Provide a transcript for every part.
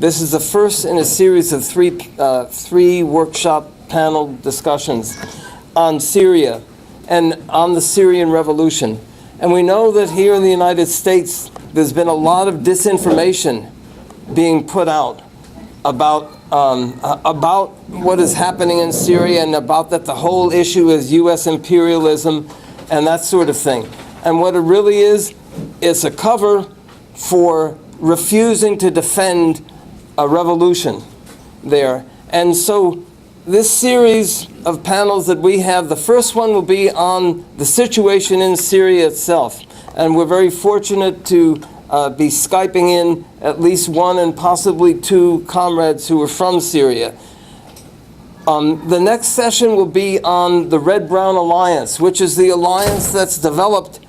This is the first in a series of three workshop panel discussions on Syria and on the Syrian revolution. And we know that here in the United States, there's been a lot of disinformation being put out about what is happening in Syria, and about that the whole issue is U.S. imperialism and that sort of thing. And what it really is a cover for refusing to defend a revolution there. And so this series of panels that we have, the first one will be on the situation in Syria itself. And we're very fortunate to be Skyping in at least one and possibly two comrades who are from Syria. The next session will be on the Red-Brown Alliance, which is the alliance that's developed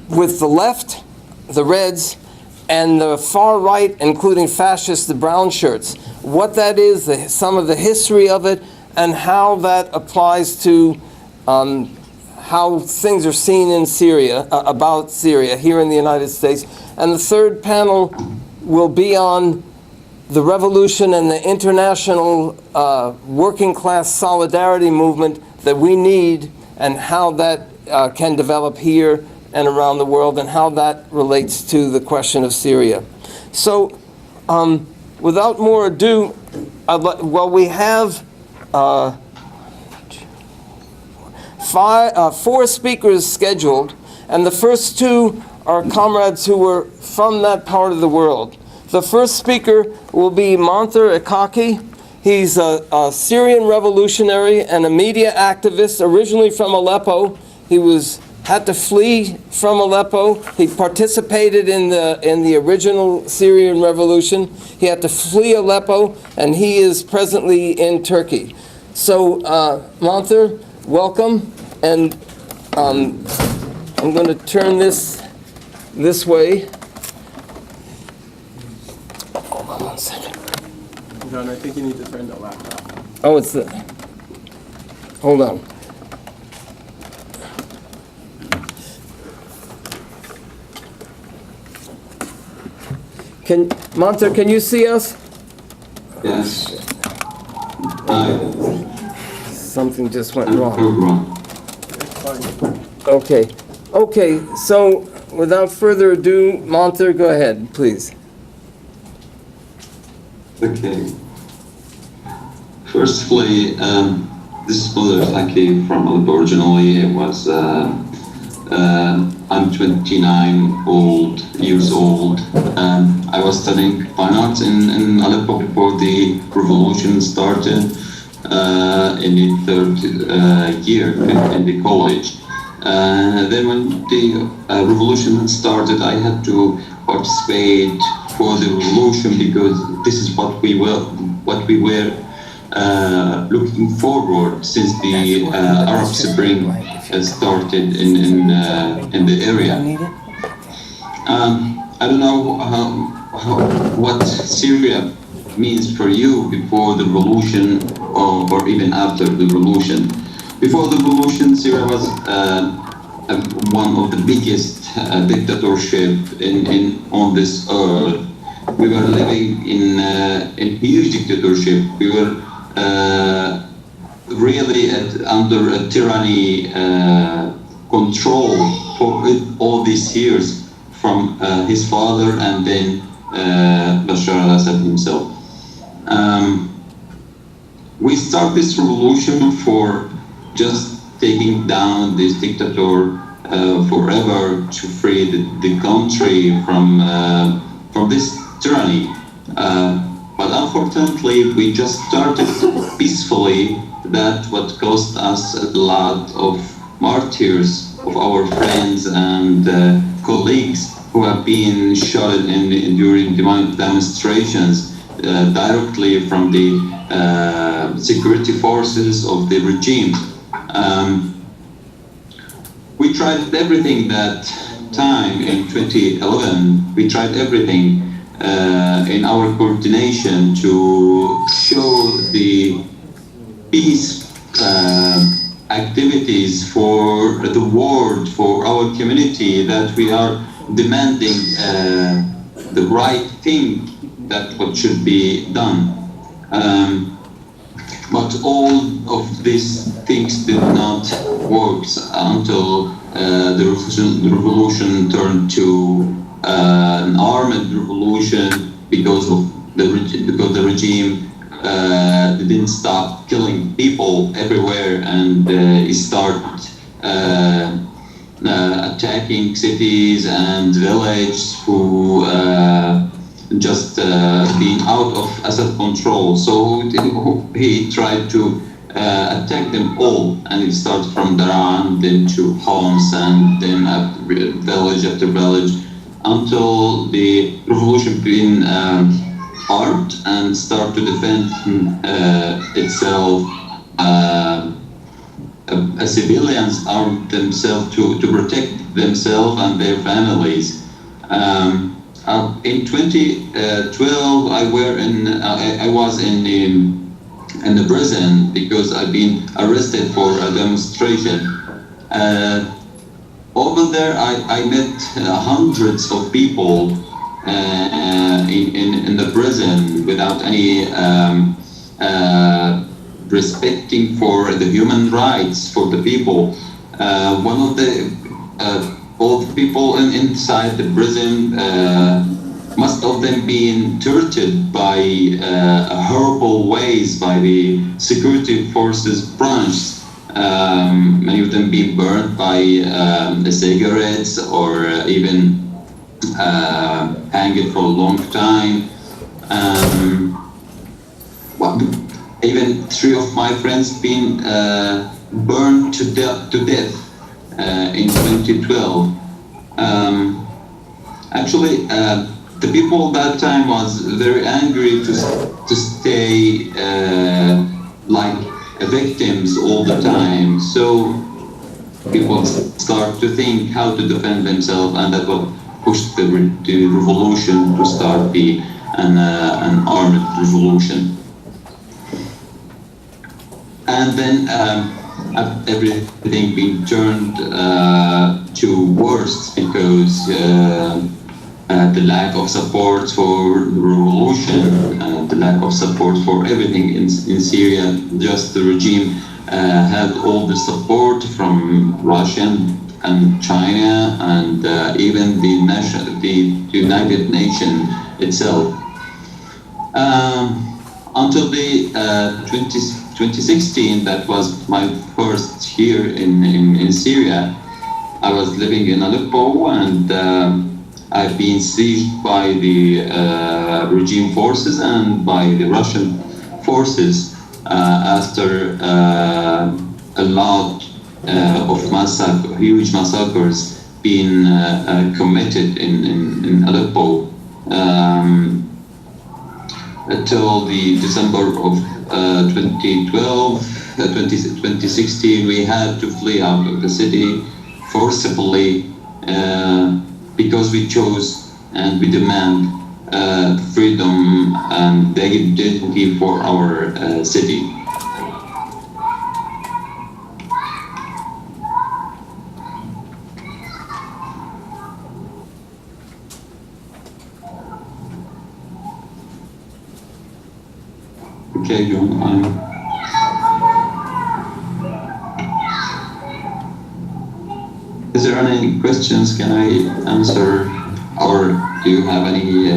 with the left, the Reds, and the far right, including fascists, the brown shirts. What that is, some of the history of it, and how that applies to how things are seen in Syria, about Syria, here in the United States. And the third panel will be on the revolution and the international working class solidarity movement that we need, and how that can develop here and around the world, and how that relates to the question of Syria. So, without more ado, we have four speakers scheduled, and the first two are comrades who were from that part of the world. The first speaker will be Etaky. He's a Syrian revolutionary and a media activist, originally from Aleppo. He had to flee from Aleppo. He participated in the original Syrian revolution. He had to flee Aleppo, and he is presently in Turkey. So, Monter, welcome, and I'm going to turn this way. Hold on 1 second. John, I think you need to turn the laptop. Oh, hold on. Monter, can you see us? Yes. Something just went wrong. Okay. Okay, so without further ado, Monter, go ahead, please. Okay. Firstly, this is Etaky from Aleppo originally. I'm 29 years old. I was studying fine arts in Aleppo before the revolution started in the third year in the college. Then when the revolution started, I had to participate for the revolution because this is what we were looking forward since the Arab Spring started in the area. I don't know what Syria means for you before the revolution or even after the revolution. Before the revolution, Syria was one of the biggest dictatorship on this earth. We were living in huge dictatorship. We were really under a tyranny control for all these years from his father and then Bashar al-Assad himself. We start this revolution for just taking down this dictator forever, to free the country from this tyranny. But unfortunately, we just started peacefully. That what cost us a lot of martyrs of our friends and colleagues who have been shot during demonstrations directly from the security forces of the regime. We tried everything that time in 2011. We tried everything in our coordination to show the peace activities for the world, for our community, that we are demanding the right thing that what should be done. But all of these things did not work until the revolution turned to an armed revolution because the regime didn't stop killing people everywhere, and it started attacking cities and villages who just being out of Assad control. So he tried to attack them all, and it started from Daran, then to Homs, and then village after village, until the revolution became armed and start to defend itself. Civilians armed themselves to protect themselves and their families. In 2012, I was in the prison because I've been arrested for a demonstration. Over there, I met hundreds of people in the prison without any respecting for the human rights for the people. One of the old people inside the prison, most of them being tortured by horrible ways by the security forces branch. Many of them being burned by the cigarettes, or even hanged for a long time. Even 3 of my friends being burned to death in 2012. Actually, the people that time was very angry to stay like victims all the time. So people start to think how to defend themselves, and that what pushed the revolution to start an armed revolution. And then everything being turned to worse because the lack of support for the revolution, the lack of support for everything in Syria. Just the regime had all the support from Russia and China, and even the United Nations itself. Until the 2016, that was my first year in Syria. I was living in Aleppo, and I've been sieged by the regime forces and by the Russian forces after a lot of huge massacres being committed in Aleppo. Until the December of 2016, we had to flee out of the city forcibly because we chose and we demand freedom and dignity for our city. Okay, John, is there any questions? Can I answer, or do you have any?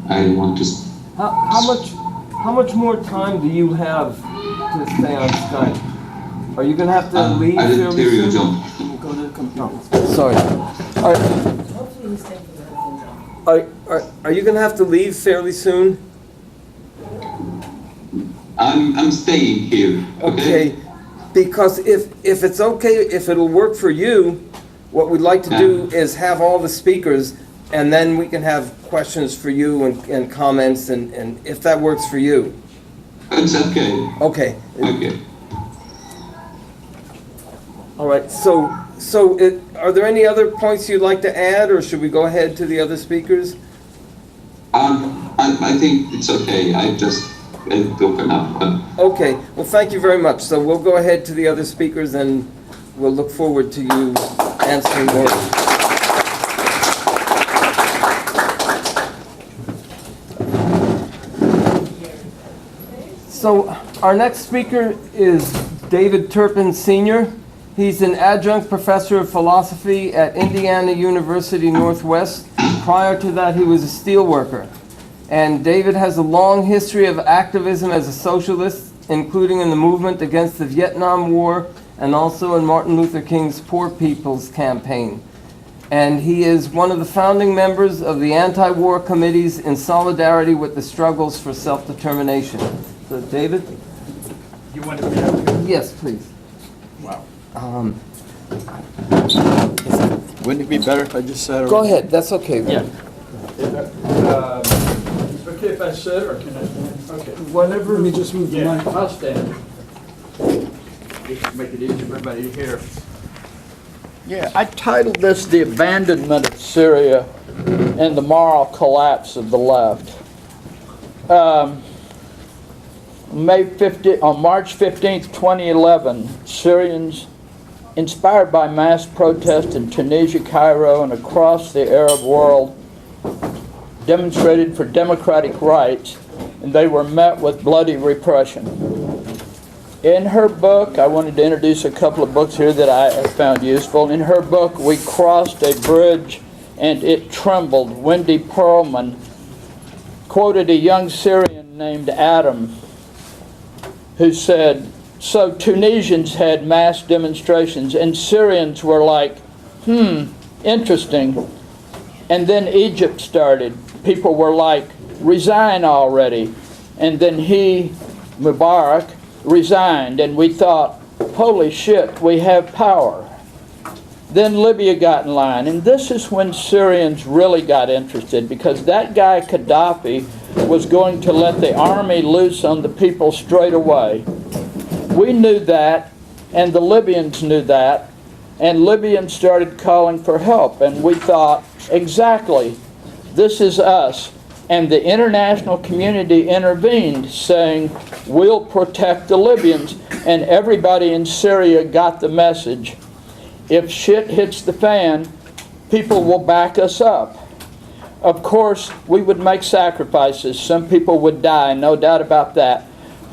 I want to. How much more time do you have to stay on Skype? Are you going to have to leave? I didn't hear you, John. Go to the computer. Sorry. Are you going to have to leave fairly soon? I'm staying here. Okay. Because if it's okay, if it'll work for you, what we'd like to do is have all the speakers, and then we can have questions for you and comments, and if that works for you. It's okay. Okay. Okay. All right. So are there any other points you'd like to add, or should we go ahead to the other speakers? I think it's okay. I just open up. Okay. Well, thank you very much. So we'll go ahead to the other speakers, and we'll look forward to you answering more. So our next speaker is David Turpin, Sr. He's an adjunct professor of philosophy at Indiana University Northwest. Prior to that, he was a steelworker. And David has a long history of activism as a socialist, including in the movement against the Vietnam War and also in Martin Luther King's Poor People's Campaign. And he is one of the founding members of the anti-war committees in solidarity with the struggles for self-determination. So, David? You want to be up here? Yes, please. Wow. Wouldn't it be better if I just sat over? Go ahead, that's okay. Yeah. Okay if I sit or can I stand? Okay. Whatever. Let me just move the Yeah, mic. I'll stand. Just to make it easier for everybody to hear. Yeah, I titled this The Abandonment of Syria and the Moral Collapse of the Left. On March 15th, 2011, Syrians, inspired by mass protest in Tunisia, Cairo, and across the Arab world, demonstrated for democratic rights, and they were met with bloody repression. In her book, I wanted to introduce a couple of books here that I have found useful. In her book, We Crossed a Bridge and It Trembled. Wendy Perlman quoted a young Syrian named Adam who said, so Tunisians had mass demonstrations and Syrians were like, interesting. And then Egypt started. People were like, resign already. And then he, Mubarak, resigned, and we thought, holy shit, we have power. Then Libya got in line, and this is when Syrians really got interested, because that guy Gaddafi was going to let the army loose on the people straight away. We knew that, and the Libyans knew that, and Libyans started calling for help, and we thought, exactly, this is us. And the international community intervened, saying, we'll protect the Libyans. And everybody in Syria got the message. If shit hits the fan, people will back us up. Of course, we would make sacrifices. Some people would die, no doubt about that.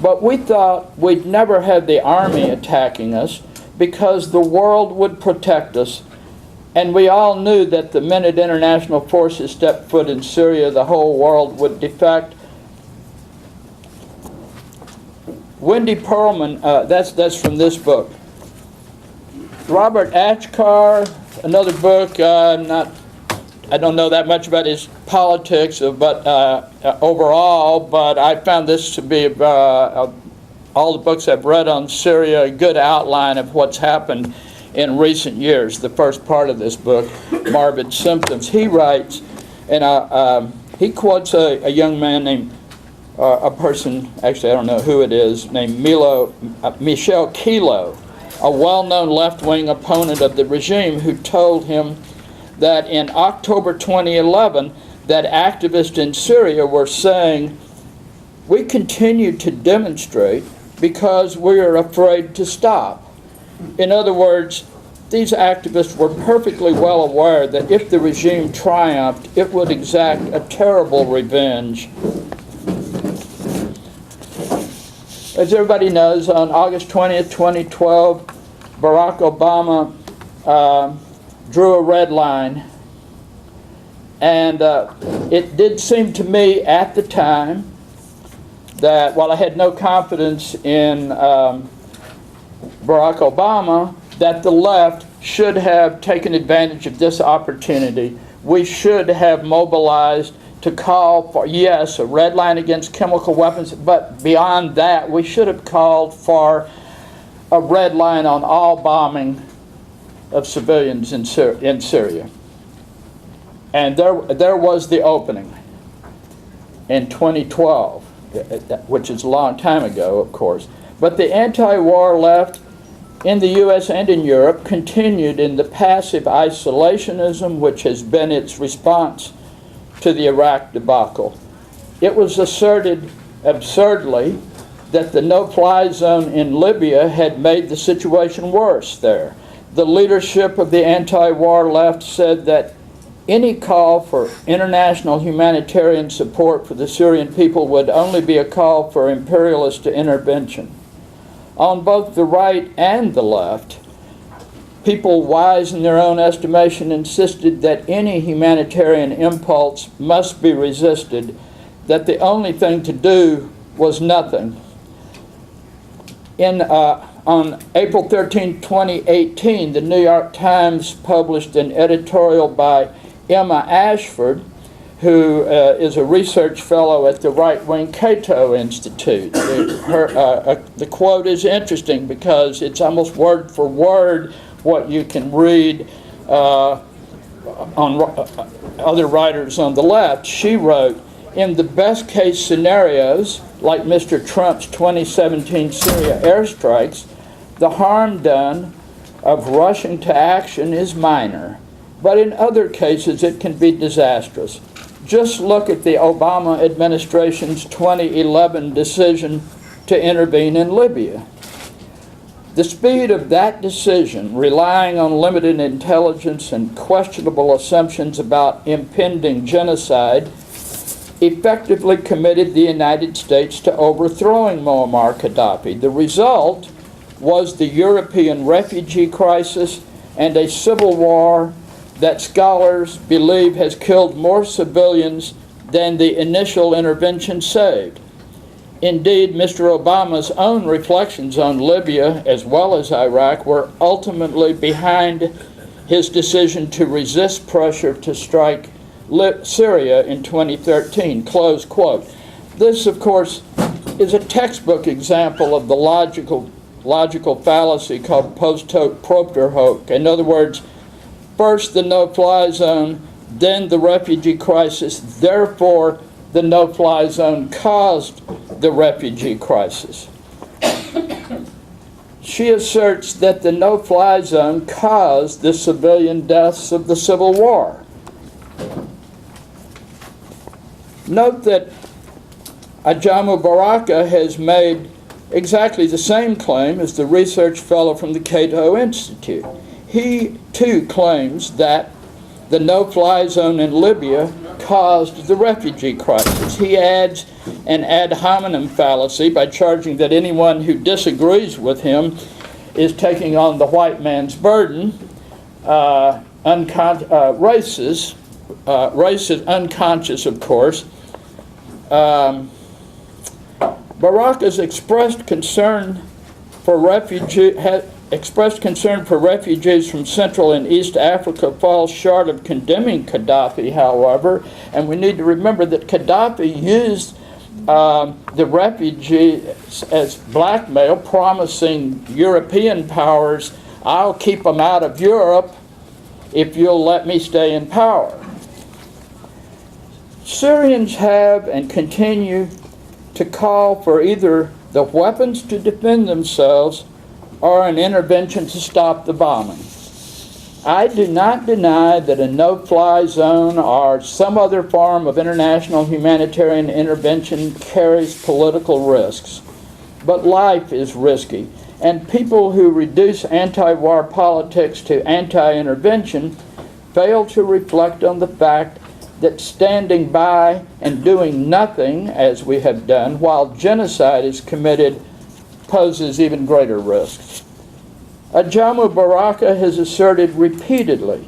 But we thought we'd never have the army attacking us because the world would protect us. And we all knew that the minute international forces stepped foot in Syria, the whole world would defect. Wendy Perlman, that's from this book. Robert Achkar, another book, I don't know that much about his politics, but overall, but I found this to be, all the books I've read on Syria, a good outline of what's happened in recent years. The first part of this book, Morbid Symptoms, he writes, and he quotes a young man named, a person, actually I don't know who it is, named Michel Kilo, a well-known left-wing opponent of the regime, who told him that in October 2011, that activists in Syria were saying, we continue to demonstrate because we are afraid to stop. In other words, these activists were perfectly well aware that if the regime triumphed, it would exact a terrible revenge. As everybody knows, on August 20th, 2012, Barack Obama drew a red line. And it did seem to me at the time that while I had no confidence in Barack Obama, that the left should have taken advantage of this opportunity. We should have mobilized to call for, yes, a red line against chemical weapons, but beyond that, we should have called for a red line on all bombing of civilians in Syria. And there was the opening in 2012, which is a long time ago, of course. But the anti-war left in the U.S. and in Europe continued in the passive isolationism which has been its response to the Iraq debacle. It was asserted absurdly that the no-fly zone in Libya had made the situation worse there. The leadership of the anti-war left said that any call for international humanitarian support for the Syrian people would only be a call for imperialist intervention. On both the right and the left, people wise in their own estimation insisted that any humanitarian impulse must be resisted, that the only thing to do was nothing. On April 13, 2018, the New York Times published an editorial by Emma Ashford, who is a research fellow at the right-wing Cato Institute. The quote is interesting because it's almost word for word what you can read on other writers on the left. She wrote, "In the best case scenarios, like Mr. Trump's 2017 Syria airstrikes, the harm done of rushing to action is minor, but in other cases it can be disastrous. Just look at the Obama administration's 2011 decision to intervene in Libya. The speed of that decision, relying on limited intelligence and questionable assumptions about impending genocide, effectively committed the United States to overthrowing Muammar Gaddafi. The result was the European refugee crisis and a civil war that scholars believe has killed more civilians than the initial intervention saved. Indeed, Mr. Obama's own reflections on Libya as well as Iraq were ultimately behind his decision to resist pressure to strike Syria in 2013, close quote. This, of course, is a textbook example of the logical fallacy called post hoc propter hoc. In other words, first the no-fly zone, then the refugee crisis, therefore the no-fly zone caused the refugee crisis. She asserts that the no-fly zone caused the civilian deaths of the Civil War. Note that Ajamu Baraka has made exactly the same claim as the research fellow from the Cato Institute. He, too, claims that the no-fly zone in Libya caused the refugee crisis. He adds an ad hominem fallacy by charging that anyone who disagrees with him is taking on the white man's burden. Racist, unconscious, of course. Baraka's expressed concern for refugees from Central and East Africa falls short of condemning Gaddafi, however, and we need to remember that Gaddafi used the refugees as blackmail, promising European powers, "I'll keep them out of Europe if you'll let me stay in power." Syrians have and continue to call for either the weapons to defend themselves or an intervention to stop the bombing. I do not deny that a no-fly zone or some other form of international humanitarian intervention carries political risks. But life is risky, and people who reduce anti-war politics to anti-intervention fail to reflect on the fact that standing by and doing nothing, as we have done, while genocide is committed, poses even greater risks. Ajamu Baraka has asserted repeatedly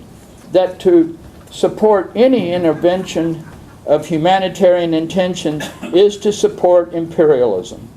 that to support any intervention of humanitarian intention is to support imperialism.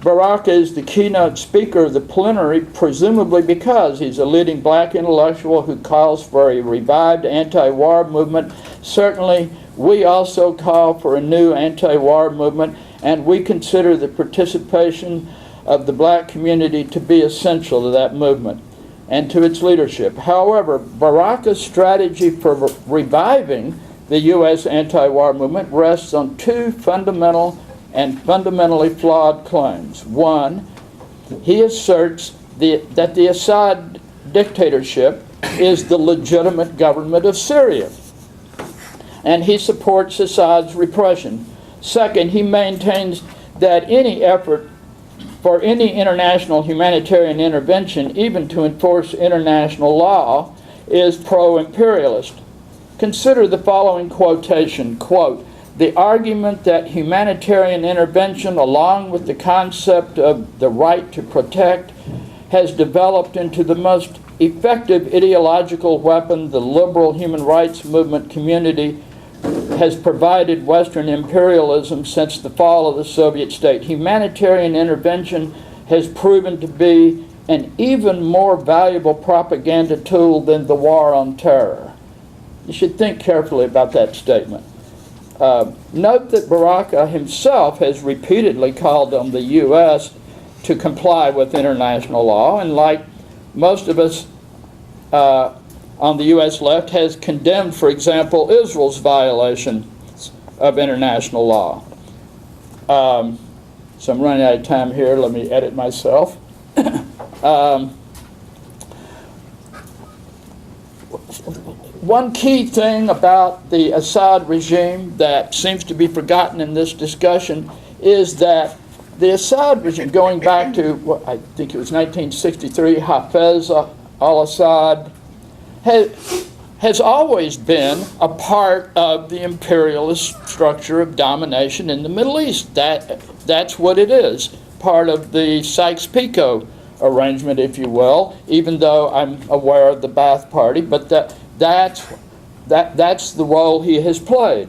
Baraka is the keynote speaker of the plenary, presumably because he's a leading black intellectual who calls for a revived anti-war movement. Certainly, we also call for a new anti-war movement, and we consider the participation of the black community to be essential to that movement and to its leadership. However, Baraka's strategy for reviving the U.S. anti-war movement rests on two fundamental and fundamentally flawed claims. One, he asserts that the Assad dictatorship is the legitimate government of Syria, and he supports Assad's repression. Second, he maintains that any effort for any international humanitarian intervention, even to enforce international law, is pro-imperialist. Consider the following quotation, quote, "The argument that humanitarian intervention, along with the concept of the right to protect, has developed into the most effective ideological weapon the liberal human rights movement community has provided Western imperialism since the fall of the Soviet state. Humanitarian intervention has proven to be an even more valuable propaganda tool than the war on terror." You should think carefully about that statement. Note that Baraka himself has repeatedly called on the U.S. to comply with international law, and like most of us on the U.S. left, has condemned, for example, Israel's violation of international law. So I'm running out of time here. Let me edit myself. One key thing about the Assad regime that seems to be forgotten in this discussion is that the Assad regime, going back to, I think it was 1963, Hafez al-Assad, has always been a part of the imperialist structure of domination in the Middle East. That's what it is, part of the Sykes-Picot arrangement, if you will, even though I'm aware of the Ba'ath Party, but that's the role he has played.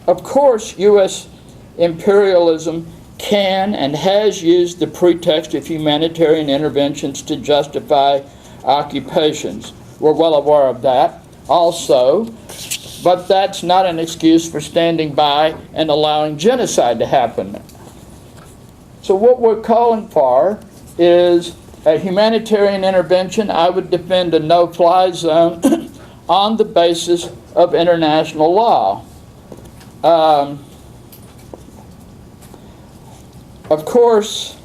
Of course, U.S. imperialism can and has used the pretext of humanitarian interventions to justify occupations. We're well aware of that also, but that's not an excuse for standing by and allowing genocide to happen. So what we're calling for is a humanitarian intervention. I would defend a no-fly zone on the basis of international law. Of course,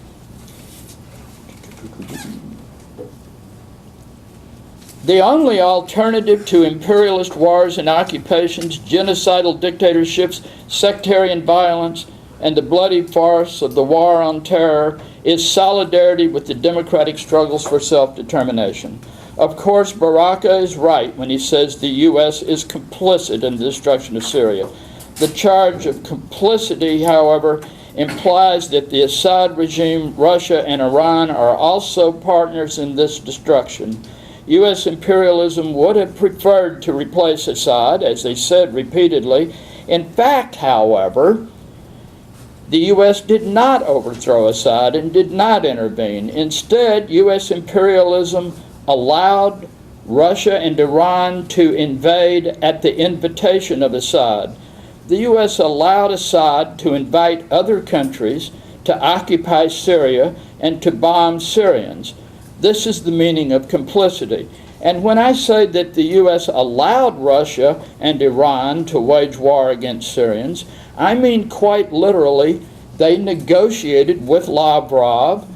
the only alternative to imperialist wars and occupations, genocidal dictatorships, sectarian violence, and the bloody farce of the war on terror is solidarity with the democratic struggles for self-determination. Of course, Baraka is right when he says the U.S. is complicit in the destruction of Syria. The charge of complicity, however, implies that the Assad regime, Russia, and Iran are also partners in this destruction. U.S. imperialism would have preferred to replace Assad, as they said repeatedly. In fact, however, the U.S. did not overthrow Assad and did not intervene. Instead, U.S. imperialism allowed Russia and Iran to invade at the invitation of Assad. The U.S. allowed Assad to invite other countries to occupy Syria and to bomb Syrians. This is the meaning of complicity. And when I say that the U.S. allowed Russia and Iran to wage war against Syrians, I mean quite literally they negotiated with Lavrov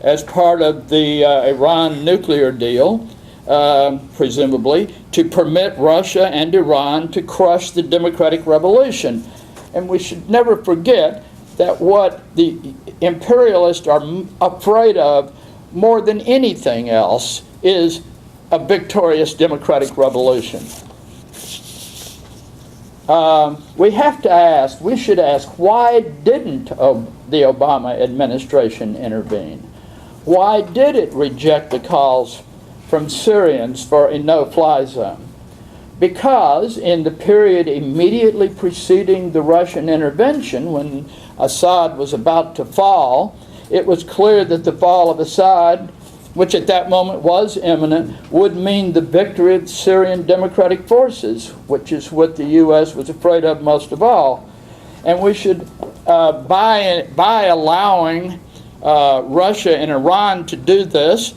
as part of the Iran nuclear deal, presumably, to permit Russia and Iran to crush the democratic revolution. And we should never forget that what the imperialists are afraid of more than anything else is a victorious democratic revolution. We should ask, why didn't the Obama administration intervene? Why did it reject the calls from Syrians for a no-fly zone? Because in the period immediately preceding the Russian intervention, when Assad was about to fall, it was clear that the fall of Assad, which at that moment was imminent, would mean the victory of the Syrian democratic forces, which is what the U.S. was afraid of most of all. And we should, by allowing Russia and Iran to do this,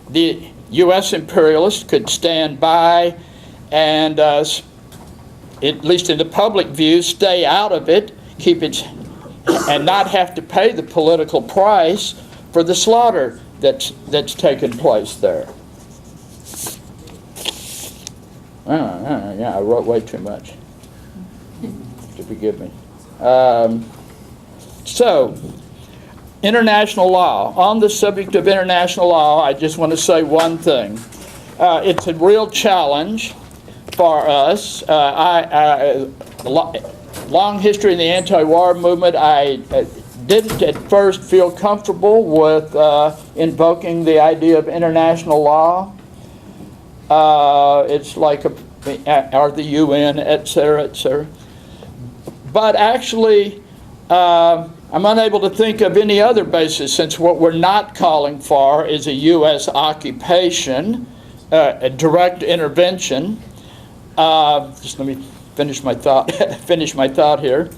the U.S. imperialists could stand by and, at least in the public view, stay out of it, and not have to pay the political price for the slaughter that's taken place there. Yeah, I wrote way too much. To forgive me. So, international law. On the subject of international law, I just want to say one thing. It's a real challenge for us. Long history in the anti-war movement. I didn't at first feel comfortable with invoking the idea of international law. It's like or the UN, et cetera, et cetera. But actually, I'm unable to think of any other basis, since what we're not calling for is a U.S. occupation, a direct intervention. Just let me finish my thought here.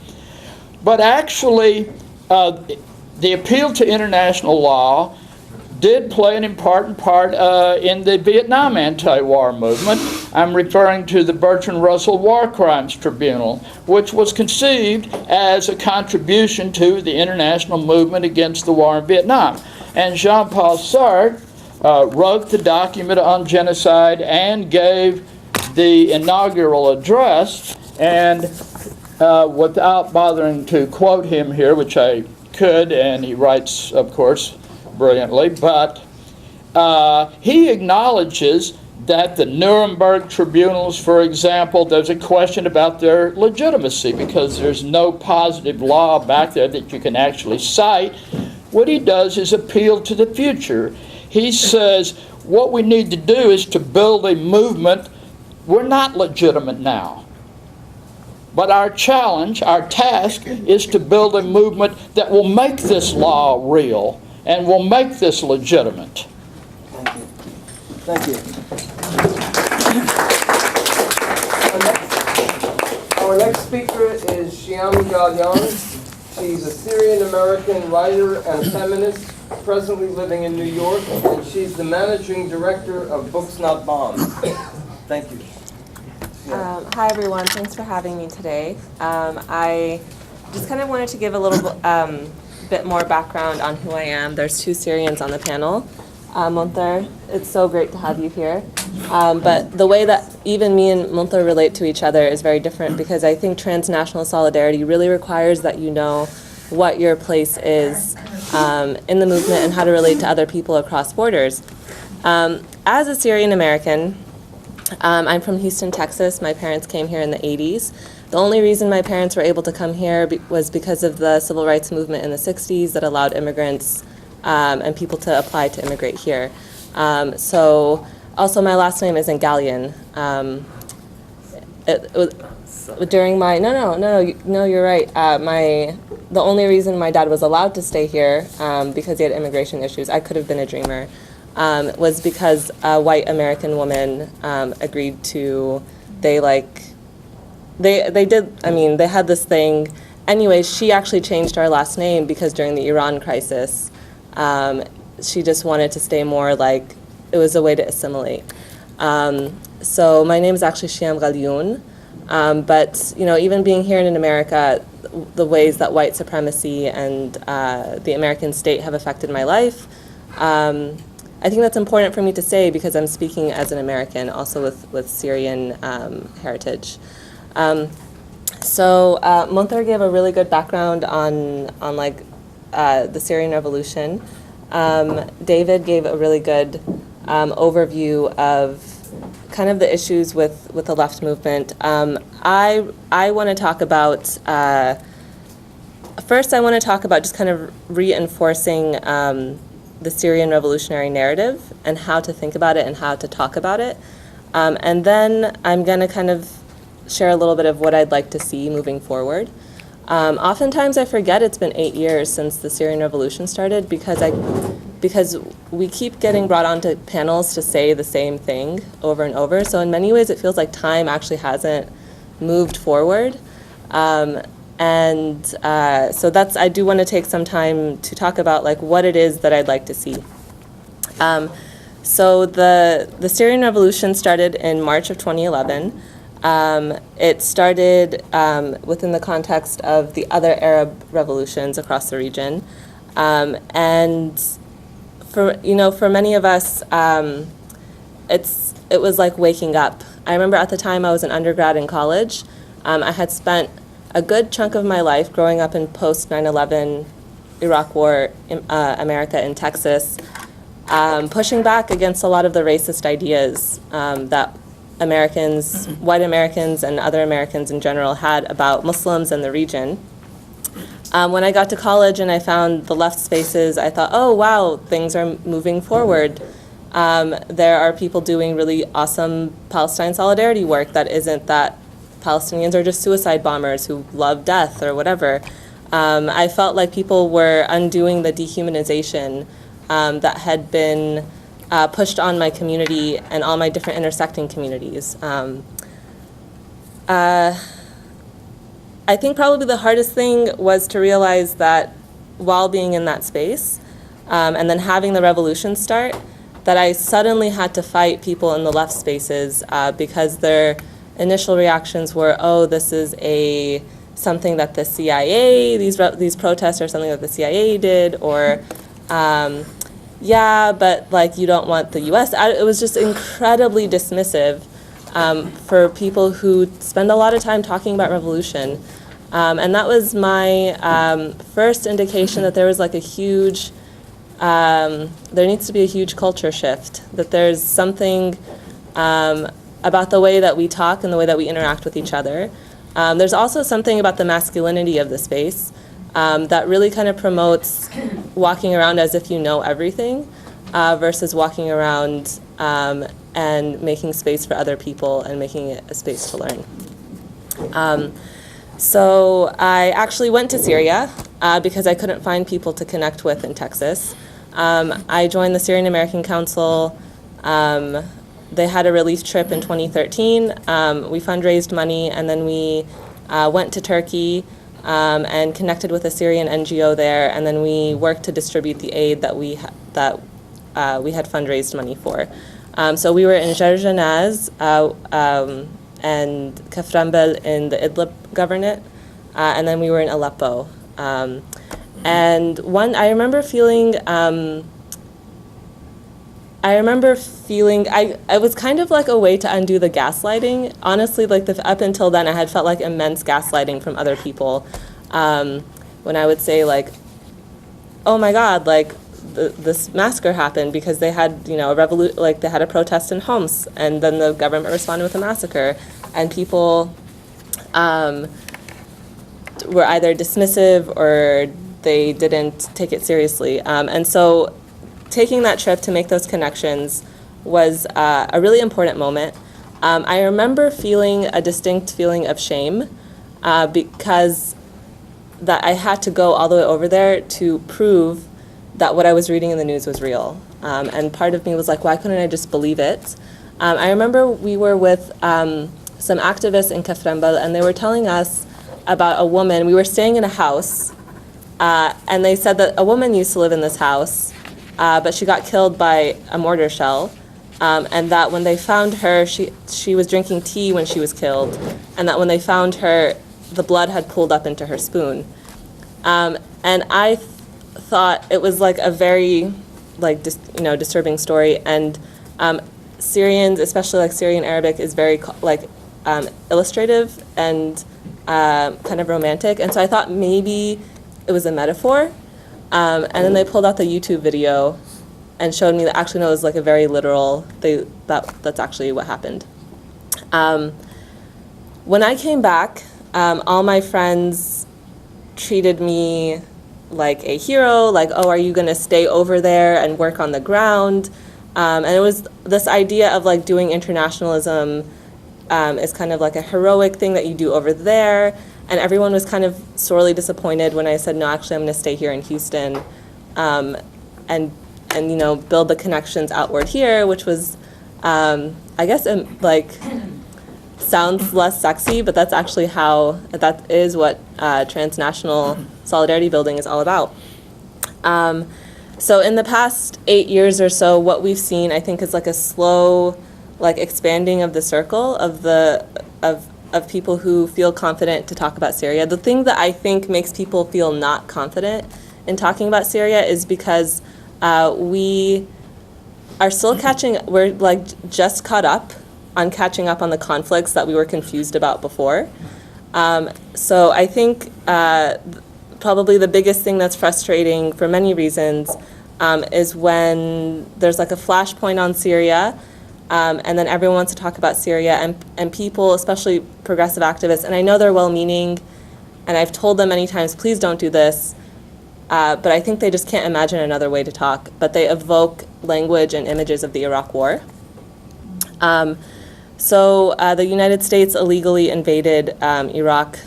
But actually, the appeal to international law did play an important part in the Vietnam anti-war movement. I'm referring to the Bertrand Russell War Crimes Tribunal, which was conceived as a contribution to the international movement against the war in Vietnam. And Jean-Paul Sartre wrote the document on genocide and gave the inaugural address. And without bothering to quote him here, which I could, and he writes, of course, brilliantly, but he acknowledges that the Nuremberg tribunals, for example, there's a question about their legitimacy because there's no positive law back there that you can actually cite. What he does is appeal to the future. He says what we need to do is to build a movement. We're not legitimate now. But our challenge, our task, is to build a movement that will make this law real and will make this legitimate. Thank you. Our next speaker is Shiyam Galyon. She's a Syrian-American writer and feminist, presently living in New York, and she's the managing director of Books Not Bombs. Thank you. Hi everyone, thanks for having me today. I just kind of wanted to give a little bit more background on who I am. There's two Syrians on the panel. Monter, it's so great to have you here. But the way that even me and Monter relate to each other is very different, because I think transnational solidarity really requires that you know what your place is in the movement and how to relate to other people across borders. As a Syrian-American, I'm from Houston, Texas. My parents came here in the 80s. The only reason my parents were able to come here was because of the civil rights movement in the 60s that allowed immigrants and people to apply to immigrate here. So also my last name isn't Galyon. During my, no, you're right. The only reason my dad was allowed to stay here because he had immigration issues, I could have been a dreamer, was because a white American woman agreed to, they had this thing. Anyways, she actually changed our last name because during the Iran crisis, she just wanted to stay more like, it was a way to assimilate. So my name is actually Shiyam Galyon, but even being here in America, the ways that white supremacy and the American state have affected my life, I think that's important for me to say because I'm speaking as an American, also with Syrian heritage. So Monter gave a really good background on the Syrian Revolution. David gave a really good overview of kind of the issues with the left movement. I want to talk about, first I want to talk about just kind of reinforcing the Syrian revolutionary narrative and how to think about it and how to talk about it. And then I'm going to kind of share a little bit of what I'd like to see moving forward. Oftentimes I forget it's been 8 years since the Syrian Revolution started because we keep getting brought onto panels to say the same thing over and over. So in many ways it feels like time actually hasn't moved forward. So I do want to take some time to talk about what it is that I'd like to see. So the Syrian Revolution started in March of 2011. It started within the context of the other Arab revolutions across the region. And for many of us, it was like waking up. I remember at the time I was an undergrad in college. I had spent a good chunk of my life growing up in post 9/11 Iraq War America in Texas, pushing back against a lot of the racist ideas that Americans, white Americans and other Americans in general had about Muslims and the region. When I got to college and I found the left spaces, I thought, oh wow, things are moving forward. There are people doing really awesome Palestine solidarity work that isn't that Palestinians are just suicide bombers who love death or whatever. I felt like people were undoing the dehumanization that had been pushed on my community and all my different intersecting communities. I think probably the hardest thing was to realize that while being in that space, and then having the revolution start, that I suddenly had to fight people in the left spaces because their initial reactions were, oh, this is something that the CIA, these protests are something that the CIA did, or yeah, but like you don't want the US. It was just incredibly dismissive for people who spend a lot of time talking about revolution. And that was my first indication that there was like a huge, there needs to be a huge culture shift, that there's something about the way that we talk and the way that we interact with each other. There's also something about the masculinity of the space that really kind of promotes walking around as if you know everything versus walking around and making space for other people and making it a space to learn. So I actually went to Syria because I couldn't find people to connect with in Texas. I joined the Syrian-American Council. They had a relief trip in 2013. We fundraised money, and then we went to Turkey and connected with a Syrian NGO there, and then we worked to distribute the aid that we had fundraised money for. So we were in Jarjanaz and Kaframbel in the Idlib governorate, and then we were in Aleppo. And I remember feeling, it was kind of like a way to undo the gaslighting. Honestly, like up until then, I had felt like immense gaslighting from other people. When I would say like, oh my God, like this massacre happened because they had, they had a protest in Homs, and then the government responded with a massacre, and people were either dismissive or they didn't take it seriously. And so taking that trip to make those connections was a really important moment. I remember feeling a distinct feeling of shame because that I had to go all the way over there to prove that what I was reading in the news was real. And part of me was like, why couldn't I just believe it? I remember we were with some activists in Kaframbal, and they were telling us about a woman. We were staying in a house, and they said that a woman used to live in this house, but she got killed by a mortar shell, and that when they found her, she was drinking tea when she was killed, and that when they found her, the blood had pooled up into her spoon. And I thought it was like a very disturbing story, and Syrians, especially like Syrian Arabic, is very illustrative and kind of romantic, and so I thought maybe it was a metaphor. And then they pulled out the YouTube video and showed me that actually no, it was like a very literal. That's actually what happened. When I came back, all my friends treated me like a hero, like, oh, are you going to stay over there and work on the ground? And it was this idea of like doing internationalism is kind of like a heroic thing that you do over there. And everyone was kind of sorely disappointed when I said, no, actually, I'm going to stay here in Houston and build the connections outward here, which was, I guess, sounds less sexy, but that's actually that is what transnational solidarity building is all about. So in the past 8 years or so, what we've seen, I think, is like a slow, expanding of the circle of people who feel confident to talk about Syria. The thing that I think makes people feel not confident in talking about Syria is because we are still we're just caught up on catching up on the conflicts that we were confused about before. So I think probably the biggest thing that's frustrating for many reasons is when there's like a flashpoint on Syria, And then everyone wants to talk about Syria, and people, especially progressive activists, and I know they're well-meaning, and I've told them many times, please don't do this, but I think they just can't imagine another way to talk. But they evoke language and images of the Iraq War. So the United States illegally invaded Iraq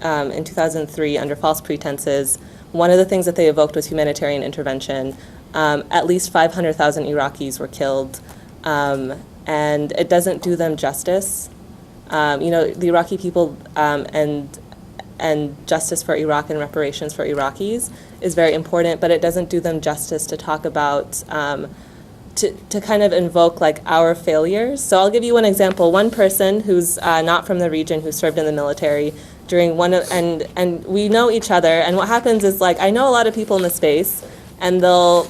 in 2003 under false pretenses. One of the things that they evoked was humanitarian intervention. At least 500,000 Iraqis were killed, and it doesn't do them justice. The Iraqi people and justice for Iraq and reparations for Iraqis is very important, but it doesn't do them justice to talk about, to kind of invoke like our failures. So I'll give you one example. One person who's not from the region, who served in the military during one of, and we know each other, and what happens is, like, I know a lot of people in the space, and they'll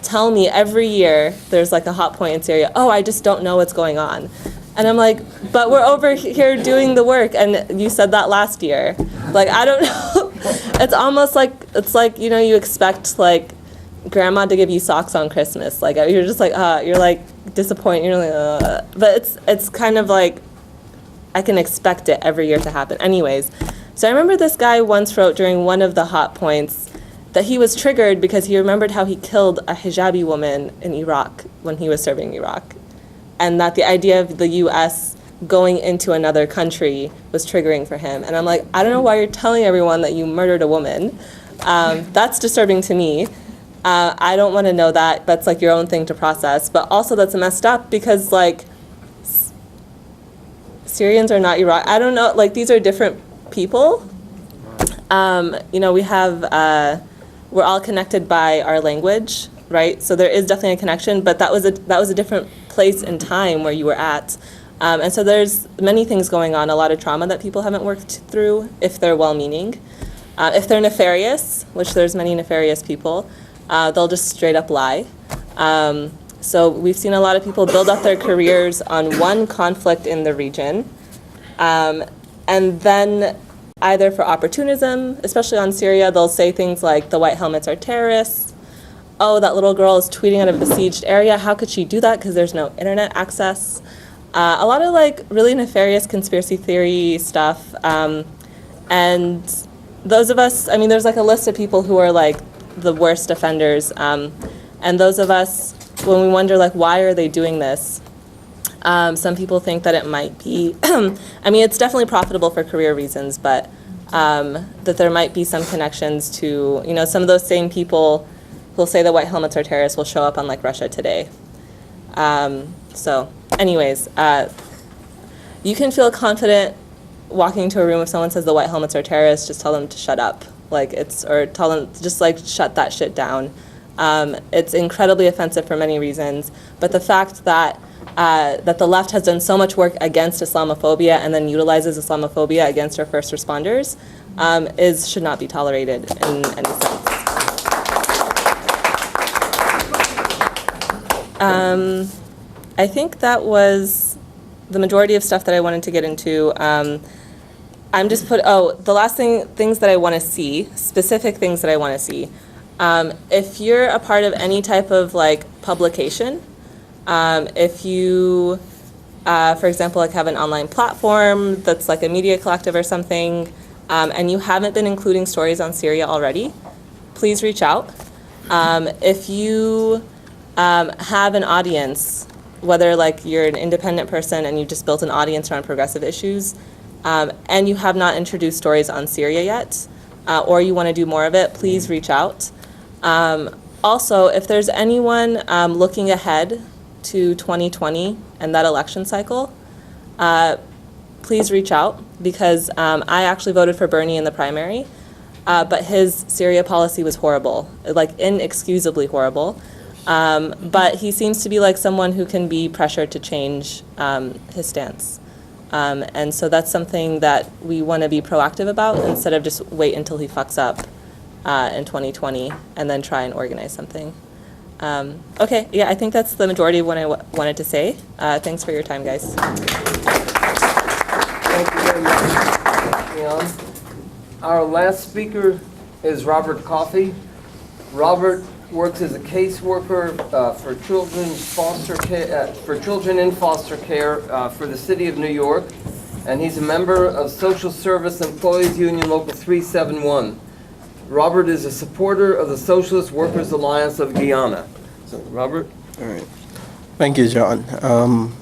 tell me every year there's like a hot point in Syria, oh, I just don't know what's going on. And I'm like, but we're over here doing the work, and you said that last year. Like, I don't know. It's almost like, it's like, you expect like grandma to give you socks on Christmas. Like, you're just like, you're like disappointed, you're like, but it's kind of like, I can expect it every year to happen. Anyways, so I remember this guy once wrote during one of the hot points that he was triggered because he remembered how he killed a hijabi woman in Iraq when he was serving Iraq. And that the idea of the U.S. going into another country was triggering for him. And I'm like, I don't know why you're telling everyone that you murdered a woman. That's disturbing to me. I don't want to know that. That's like your own thing to process. But also that's messed up because, like, Syrians are not Iraq. I don't know, like, these are different people. We have, we're all connected by our language, right? So there is definitely a connection, but that was a different place and time where you were at. And so there's many things going on, a lot of trauma that people haven't worked through if they're well-meaning. If they're nefarious, which there's many nefarious people, they'll just straight up lie. So we've seen a lot of people build up their careers on one conflict in the region, and then either for opportunism, especially on Syria, they'll say things like the white helmets are terrorists. Oh, that little girl is tweeting out of a besieged area. How could she do that? Because there's no internet access. A lot of like really nefarious conspiracy theory stuff. And those of us, I mean, there's like a list of people who are like the worst offenders. And those of us, when we wonder like, why are they doing this? Some people think that it might be, I mean, it's definitely profitable for career reasons, but that there might be some connections to, some of those same people who'll say the white helmets are terrorists will show up on like Russia Today. So anyways, you can feel confident walking into a room if someone says the white helmets are terrorists, just tell them to shut up. Or tell them to just like shut that shit down. It's incredibly offensive for many reasons, but the fact that the left has done so much work against Islamophobia and then utilizes Islamophobia against our first responders should not be tolerated in any sense. I think that was the majority of stuff that I wanted to get into. I'm just the last things that I want to see, specific things that I want to see. If you're a part of any type of like publication, if you, for example, like have an online platform that's like a media collective or something, and you haven't been including stories on Syria already, please reach out. If you have an audience, whether like you're an independent person and you just built an audience around progressive issues, and you have not introduced stories on Syria yet, or you want to do more of it, please reach out. Also, if there's anyone looking ahead to 2020 and that election cycle, please reach out, because I actually voted for Bernie in the primary, but his Syria policy was horrible, like inexcusably horrible. But he seems to be like someone who can be pressured to change his stance. And so that's something that we want to be proactive about instead of just wait until he fucks up in 2020 and then try and organize something. Okay, yeah, I think that's the majority of what I wanted to say. Thanks for your time, guys. Thank you very much, Shiyam. Our last speaker is Robert Cuffy. Robert works as a caseworker for children in foster care for the city of New York, and he's a member of Social Service Employees Union Local 371. Robert is a supporter of the Socialist Workers Alliance of Guyana. So, Robert? All right. Thank you, John.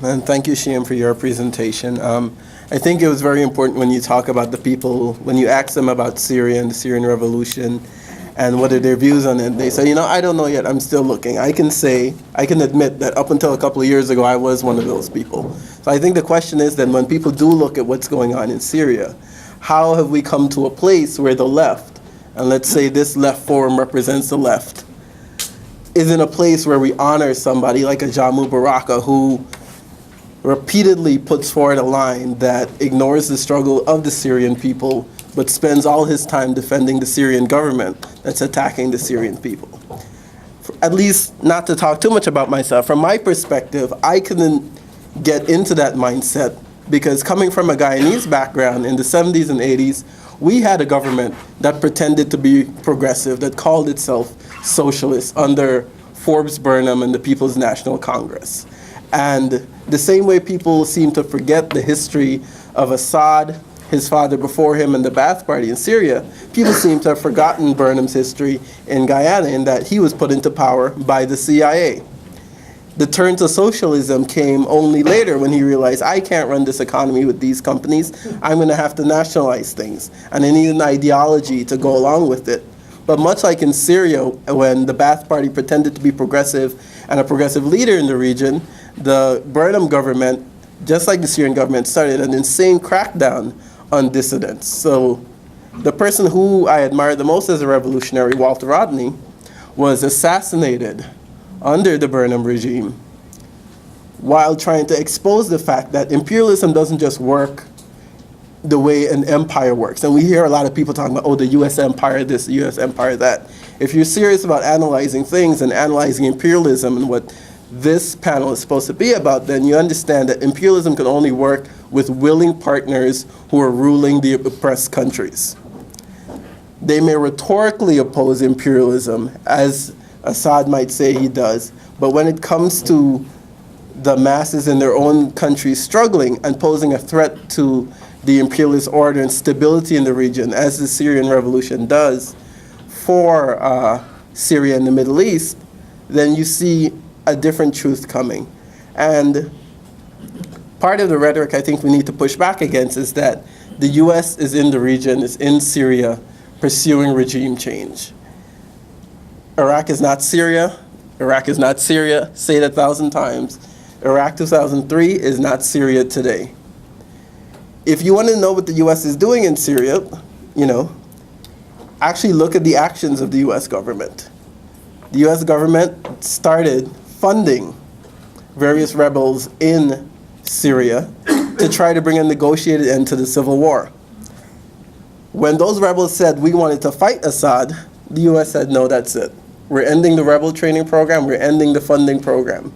And thank you, Shiyam, for your presentation. I think it was very important when you talk about the people, when you ask them about Syria and the Syrian Revolution and what are their views on it, they say, I don't know yet, I'm still looking. I can admit that up until a couple of years ago, I was one of those people. So I think the question is then when people do look at what's going on in Syria, how have we come to a place where the left, and let's say this left forum represents the left, is in a place where we honor somebody like a Jamu Baraka who repeatedly puts forward a line that ignores the struggle of the Syrian people, but spends all his time defending the Syrian government that's attacking the Syrian people. At least, not to talk too much about myself, from my perspective, I couldn't get into that mindset because coming from a Guyanese background in the 70s and 80s, we had a government that pretended to be progressive, that called itself socialist under Forbes Burnham and the People's National Congress. And the same way people seem to forget the history of Assad, his father before him, and the Ba'ath Party in Syria, people seem to have forgotten Burnham's history in Guyana in that he was put into power by the CIA. The turn to socialism came only later when he realized, I can't run this economy with these companies. I'm going to have to nationalize things. And I need an ideology to go along with it. But much like in Syria, when the Ba'ath Party pretended to be progressive and a progressive leader in the region, the Burnham government, just like the Syrian government, started an insane crackdown on dissidents. So the person who I admire the most as a revolutionary, Walter Rodney, was assassinated under the Burnham regime while trying to expose the fact that imperialism doesn't just work the way an empire works. And we hear a lot of people talking about, the US empire this, the US empire that. If you're serious about analyzing things and analyzing imperialism and what this panel is supposed to be about, then you understand that imperialism can only work with willing partners who are ruling the oppressed countries. They may rhetorically oppose imperialism, as Assad might say he does, but when it comes to the masses in their own countries struggling and posing a threat to the imperialist order and stability in the region, as the Syrian Revolution does for Syria and the Middle East, then you see a different truth coming. And part of the rhetoric I think we need to push back against is that the US is in the region, is in Syria, pursuing regime change. Iraq is not Syria. Iraq is not Syria. Say it 1,000 times. Iraq 2003 is not Syria today. If you want to know what the US is doing in Syria, actually look at the actions of the US government. The US government started funding various rebels in Syria to try to bring a negotiated end to the civil war. When those rebels said we wanted to fight Assad, the US said, no, that's it. We're ending the rebel training program, we're ending the funding program.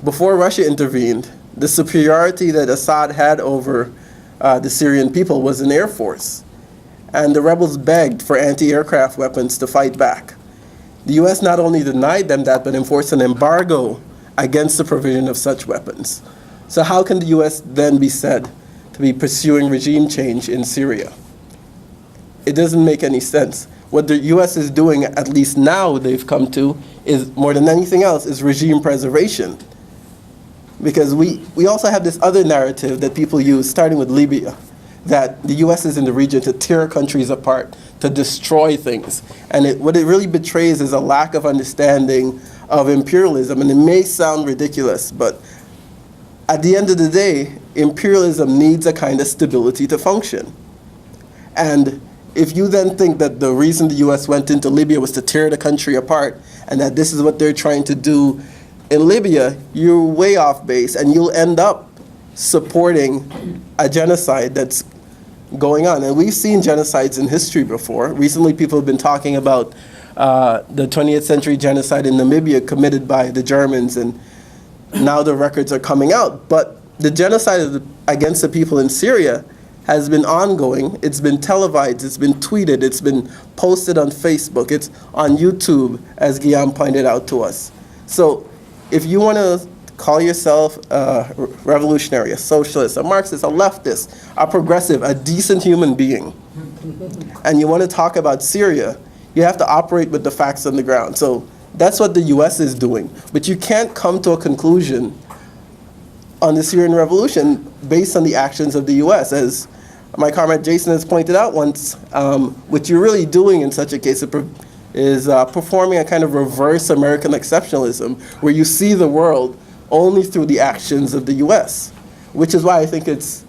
Before Russia intervened, the superiority that Assad had over the Syrian people was an air force. And the rebels begged for anti-aircraft weapons to fight back. The US not only denied them that, but enforced an embargo against the provision of such weapons. So how can the US then be said to be pursuing regime change in Syria? It doesn't make any sense. What the US is doing, at least now they've come to, is more than anything else, is regime preservation. Because we also have this other narrative that people use, starting with Libya, that the US is in the region to tear countries apart, to destroy things. And what it really betrays is a lack of understanding of imperialism. And it may sound ridiculous, but at the end of the day, imperialism needs a kind of stability to function. And if you then think that the reason the US went into Libya was to tear the country apart, and that this is what they're trying to do in Libya, you're way off base, and you'll end up supporting a genocide that's going on. And we've seen genocides in history before. Recently, people have been talking about the 20th century genocide in Namibia committed by the Germans, and now the records are coming out. But the genocide against the people in Syria has been ongoing. It's been televised, it's been tweeted, it's been posted on Facebook, it's on YouTube, as Guillaume pointed out to us. So if you want to call yourself a revolutionary, a socialist, a Marxist, a leftist, a progressive, a decent human being, and you want to talk about Syria, you have to operate with the facts on the ground. So that's what the US is doing. But you can't come to a conclusion on the Syrian revolution based on the actions of the US. As my comrade Jason has pointed out once, what you're really doing in such a case is performing a kind of reverse American exceptionalism, where you see the world only through the actions of the US, which is why I think it's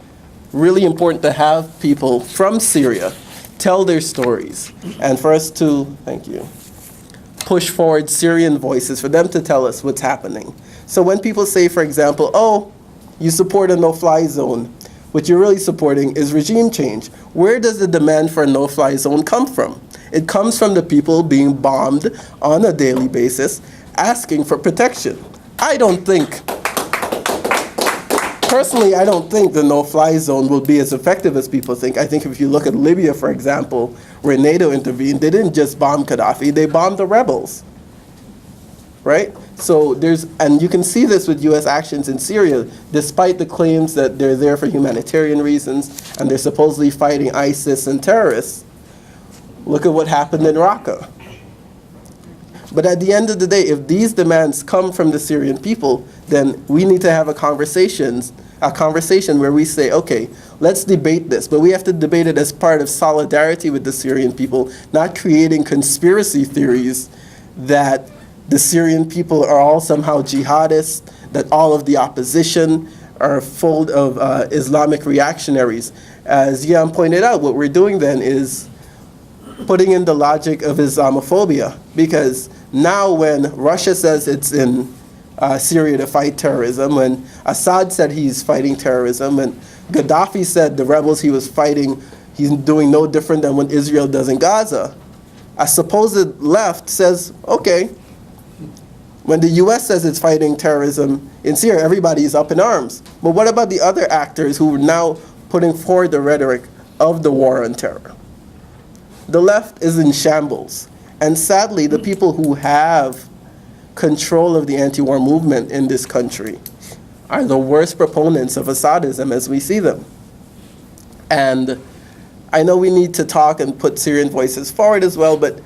really important to have people from Syria tell their stories, and for us to, thank you, push forward Syrian voices, for them to tell us what's happening. So when people say, for example, oh, you support a no-fly zone, what you're really supporting is regime change. Where does the demand for a no-fly zone come from? It comes from the people being bombed on a daily basis, asking for protection. Personally, I don't think the no-fly zone will be as effective as people think. I think if you look at Libya, for example, where NATO intervened, they didn't just bomb Gaddafi, they bombed the rebels, right? So and you can see this with US actions in Syria, despite the claims that they're there for humanitarian reasons and they're supposedly fighting ISIS and terrorists. Look at what happened in Raqqa. But at the end of the day, if these demands come from the Syrian people, then we need to have a conversation where we say, okay, let's debate this, but we have to debate it as part of solidarity with the Syrian people, not creating conspiracy theories that the Syrian people are all somehow jihadists, that all of the opposition are full of Islamic reactionaries. As Shiyam pointed out, what we're doing then is putting in the logic of Islamophobia, because now when Russia says it's in Syria to fight terrorism, when Assad said he's fighting terrorism, when Gaddafi said the rebels he was fighting, he's doing no different than what Israel does in Gaza, a supposed left says, okay, when the US says it's fighting terrorism in Syria, everybody's up in arms. But what about the other actors who are now putting forward the rhetoric of the war on terror? The left is in shambles. And sadly, the people who have control of the anti-war movement in this country are the worst proponents of Assadism as we see them. And I know we need to talk and put Syrian voices forward as well, but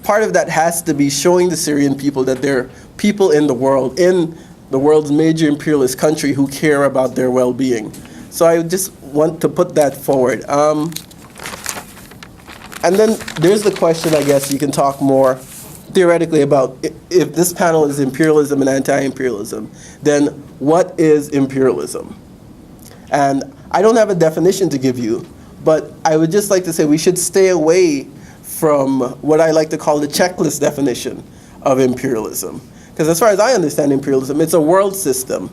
part of that has to be showing the Syrian people that there are people in the world's major imperialist country who care about their well-being. So I just want to put that forward. And then there's the question, I guess you can talk more theoretically about if this panel is imperialism and anti-imperialism, then what is imperialism? And I don't have a definition to give you, but I would just like to say we should stay away from what I like to call the checklist definition of imperialism. Because as far as I understand imperialism, it's a world system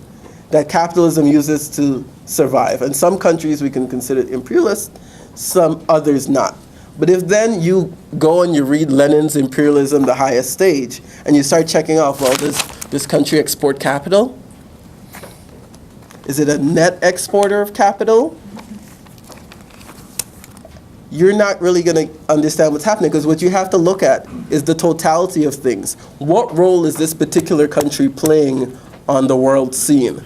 that capitalism uses to survive. And some countries we can consider imperialist, some others not. But if then you go and you read Lenin's Imperialism, the Highest Stage, and you start checking off, well, does this country export capital? Is it a net exporter of capital? You're not really going to understand what's happening, because what you have to look at is the totality of things. What role is this particular country playing on the world scene?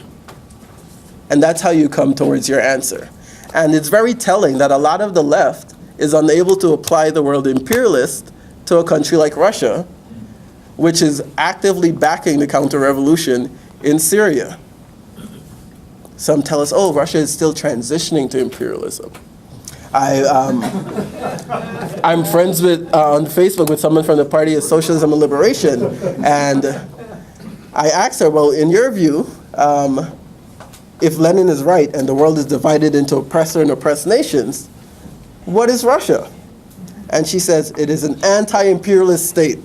And that's how you come towards your answer. And it's very telling that a lot of the left is unable to apply the word imperialist to a country like Russia, which is actively backing the counter-revolution in Syria. Some tell us, oh, Russia is still transitioning to imperialism. I'm friends with, on Facebook with someone from the Party of Socialism and Liberation, and I asked her, well, in your view, if Lenin is right and the world is divided into oppressor and oppressed nations, what is Russia? And she says, it is an anti-imperialist state.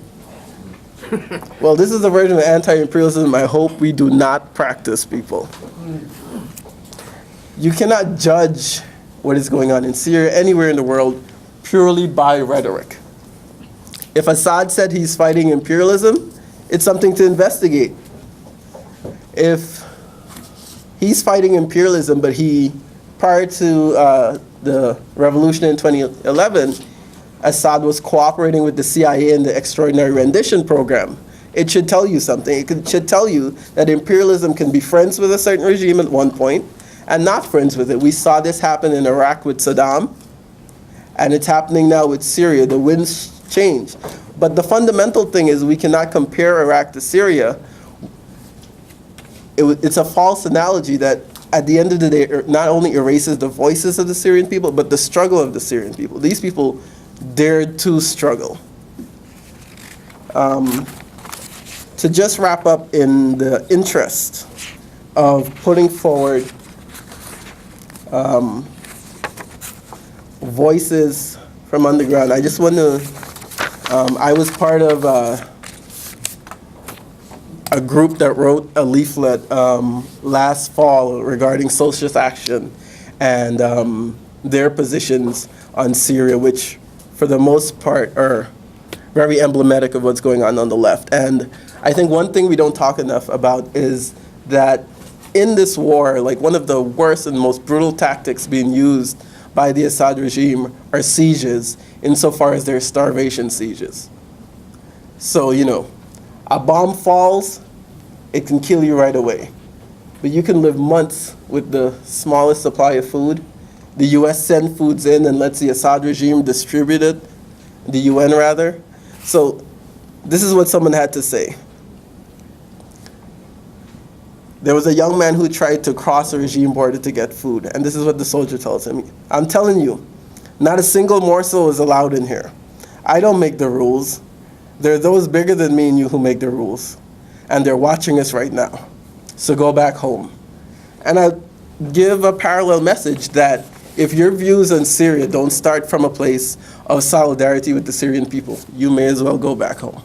Well, this is a version of anti-imperialism I hope we do not practice, people. You cannot judge what is going on in Syria, anywhere in the world, purely by rhetoric. If Assad said he's fighting imperialism, it's something to investigate. If he's fighting imperialism, but he, prior to the revolution in 2011, Assad was cooperating with the CIA in the Extraordinary Rendition Program. It should tell you something. Should tell you that imperialism can be friends with a certain regime at one point and not friends with it. We saw this happen in Iraq with Saddam, and it's happening now with Syria. The winds change. But the fundamental thing is we cannot compare Iraq to Syria. It's a false analogy that at the end of the day not only erases the voices of the Syrian people, but the struggle of the Syrian people. These people dared to struggle. To just wrap up in the interest of putting forward voices from underground, I just want to, I was part of a group that wrote a leaflet last fall regarding socialist action and their positions on Syria, which for the most part are very emblematic of what's going on the left. And I think one thing we don't talk enough about is that in this war, like one of the worst and most brutal tactics being used by the Assad regime are sieges, insofar as they're starvation sieges. So, you know, a bomb falls, it can kill you right away. But you can live months with the smallest supply of food. The US sends foods in and lets the Assad regime distribute it, the UN rather. So this is what someone had to say. There was a young man who tried to cross a regime border to get food, and this is what the soldier tells him. I'm telling you, not a single morsel is allowed in here. I don't make the rules. There are those bigger than me and you who make the rules, and they're watching us right now. So go back home. And I give a parallel message that if your views on Syria don't start from a place of solidarity with the Syrian people, you may as well go back home.